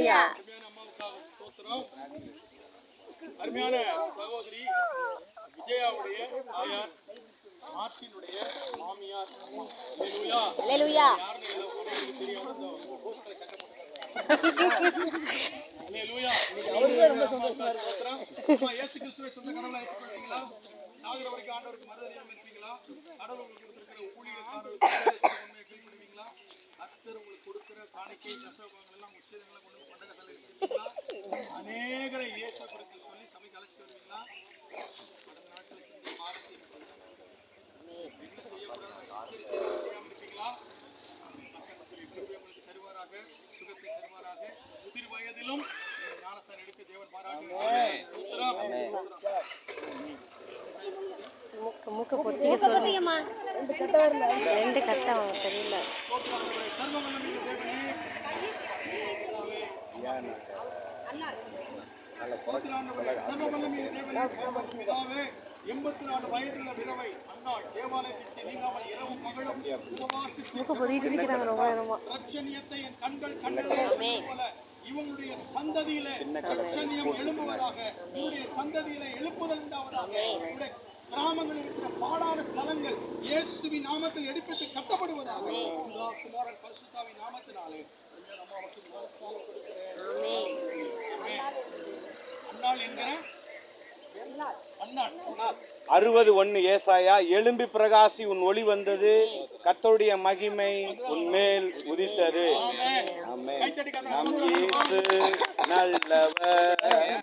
ஹalleluya. அம்மாவுக்காக ஸ்தோத்திரம். அருமையான சகோதரி விஜயாவுடைய தாயார், மார்ஷினுடைய மாமியார் அம்மா. ஹalleluya. ஹalleluya. யாருன்னு எல்லாம் உங்களுக்கு தெரியாம இந்த போஸ்டரை கட்ட ஹalleluya. அம்மாவுக்காக ஸ்தோத்திரம். அம்மா இயேசு கிறிஸ்துவை சொந்த கடவுளா ஏற்றுக்கொண்டீங்களா? சாகிற வரைக்கும் ஆண்டவருக்கு மறுதலியாம இருப்பீங்களா? கடவுள் உங்களுக்கு கொடுத்திருக்கிற ஊழியக்காரருக்கு உண்மையை கீழ்ப்படுவீங்களா? கர்த்தர் உங்களுக்கு கொடுக்கிற காணிக்கை தசமபாகங்கள் எல்லாம் உச்சங்களை கொண்டு கொண்டக தலை எடுப்பீங்களா? அநேகரை இயேசு குறித்து சொல்லி சபைக்கு அழைச்சிட்டு வருவீங்களா? கடந்த நாட்களுக்கு இந்த மாதத்தை என்ன செய்யக்கூடாது செய்யாம இருப்பீங்களா? உங்களுக்கு தருவாராக, சுகத்தை தருவாராக. முதிர் வயதிலும் ஞானஸ்தானம் எடுக்க தேவன் பாராட்டுகிறார். மூக்கு பொத்திக்க சொல்லுங்கம்மா. ரெண்டு கட்ட தெரியல. பிதாவே, 84 வயதுள்ள விதவை அன்னாள் தேவாலயத்திற்கு நீங்காமல் இரவும் பகலும் உபவாசித்து ரட்சணியத்தை என் கண்கள் கண்டது போல இவங்களுடைய சந்ததியிலே ரட்சணியம் எழும்புவதாக, இவருடைய சந்ததியிலே எழுப்புதல் உண்டாவதாக. கிராமங்களில் இருக்கிற பாடான ஸ்தலங்கள் இயேசுவின் நாமத்தில் எடுப்பிட்டு கட்டப்படுவதாக. குமாரன் பரிசுத்தாவின் நாமத்தினாலே அம்மாவுக்கு ஞானஸ்நானம் கொடுக்கிறேன். அன்னாள் என்கிற 60:1 ஏசாயா, எழும்பி பிரகாசி, உன் ஒளி வந்தது, கர்த்தருடைய மகிமை உன் மேல் உதித்தது. ஆமென். நம் இயேசு நல்லவர்.